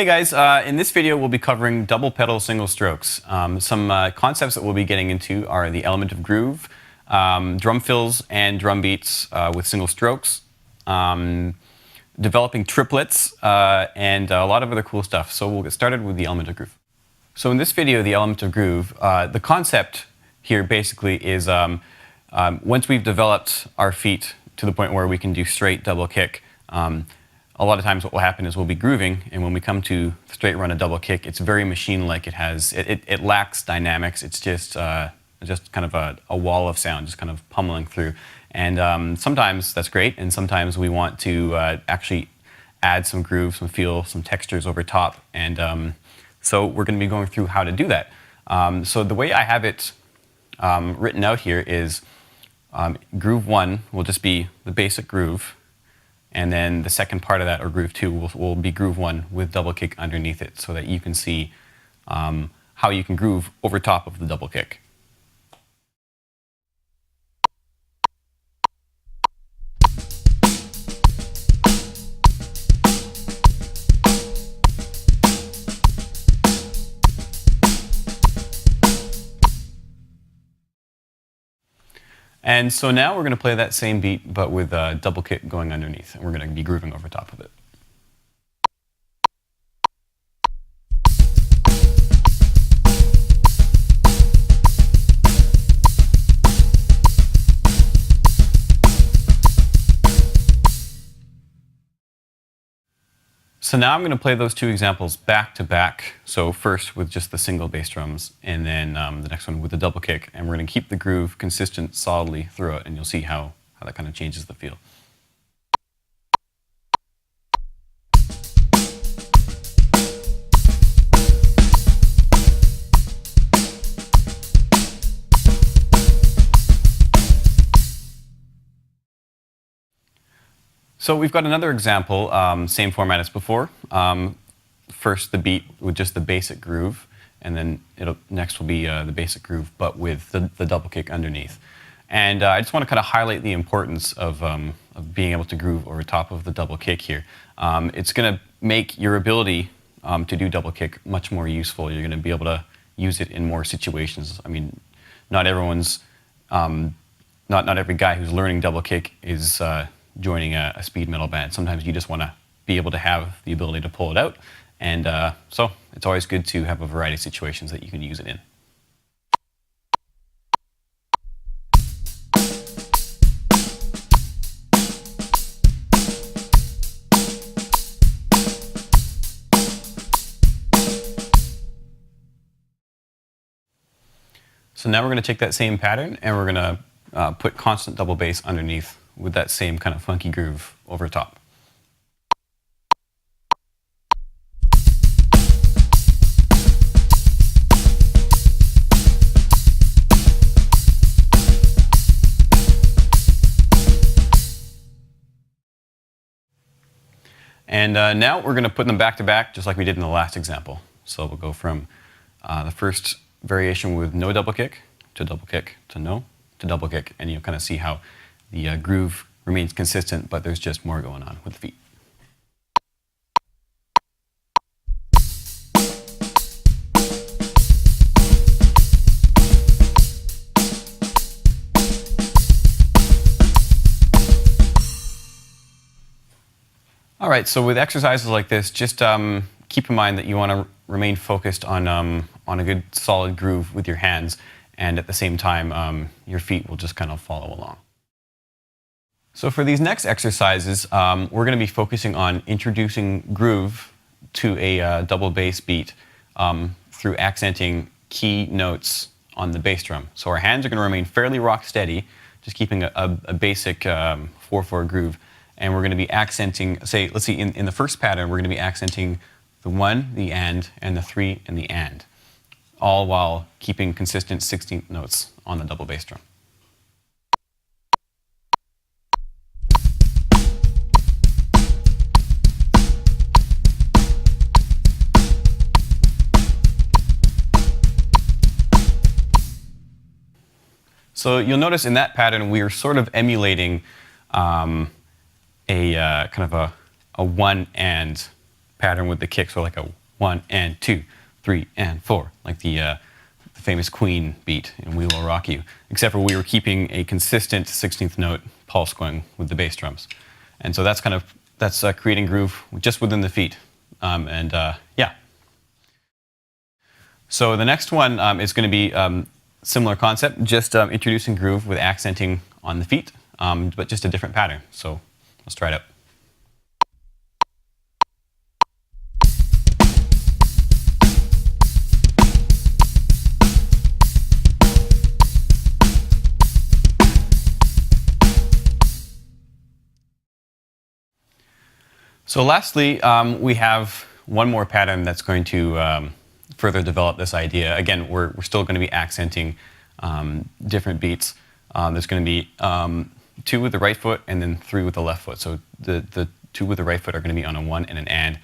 Hey guys, in this video we'll be covering double pedal single strokes. Some concepts that we'll be getting into are the element of groove, drum fills and drum beats with single strokes, developing triplets, and a lot of other cool stuff. So we'll get started with the element of groove. So in this video, the element of groove, the concept here basically is once we've developed our feet to the point where we can do straight double kick, a lot of times what will happen is we'll be grooving, and when we come to straight run a double kick, it's very machine-like. It lacks dynamics. It's just kind of a wall of sound, just kind of pummeling through. And sometimes that's great, and sometimes we want to actually add some groove, some feel, some textures over top. And so we're going to be going through how to do that. So the way I have it written out here is groove 1 will just be the basic groove. And then the second part of that, or groove 2, will be groove 1 with double kick underneath it, so that you can see how you can groove over top of the double kick. And so now we're going to play that same beat, but with a double kick going underneath, and we're going to be grooving over top of it. So now I'm going to play those two examples back to back. So first with just the single bass drums, and then the next one with the double kick. And we're going to keep the groove consistent solidly throughout, and you'll see how that kind of changes the feel. So we've got another example, same format as before. First the beat with just the basic groove, and then next will be the basic groove, but with the double kick underneath. And I just want to kind of highlight the importance of being able to groove over top of the double kick here. It's going to make your ability to do double kick much more useful. You're going to be able to use it in more situations. I mean, not everyone's, not every guy who's learning double kick is joining a speed metal band. Sometimes you just want to be able to have the ability to pull it out, and so it's always good to have a variety of situations that you can use it in. So now we're going to take that same pattern, and we're going to put constant double bass underneath with that same kind of funky groove over top. And now we're going to put them back to back, just like we did in the last example. So we'll go from the first variation with no double kick to double kick to no to double kick, and you'll kind of see how the groove remains consistent, but there's just more going on with the feet. All right, so with exercises like this, just keep in mind that you want to remain focused on a good solid groove with your hands, and at the same time, your feet will just kind of follow along. So for these next exercises, we're going to be focusing on introducing groove to a double bass beat through accenting key notes on the bass drum. So our hands are going to remain fairly rock steady, just keeping a basic 4/4 groove. And we're going to be accenting, let's see, in the first pattern, we're going to be accenting the 1, the and the 3, and the and, all while keeping consistent 16th notes on the double bass drum. So you'll notice in that pattern we are sort of emulating kind of a 1 and pattern with the kick, so like a 1 and 2, 3 and 4, like the famous Queen beat in We Will Rock You, except for we were keeping a consistent 16th note pulse going with the bass drums. And so that's creating groove just within the feet. Yeah. So the next one is going to be similar concept, just introducing groove with accenting on the feet, but just a different pattern. So let's try it out. So lastly, we have one more pattern that's going to further develop this idea. Again, we're still going to be accenting different beats. There's going to be 2 with the right foot and then 3 with the left foot. So the 2 with the right foot are going to be on a 1 and an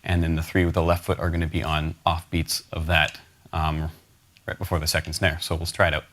and then the 3 with the left foot are going to be on off beats of that right before the second snare. So we'll try it out.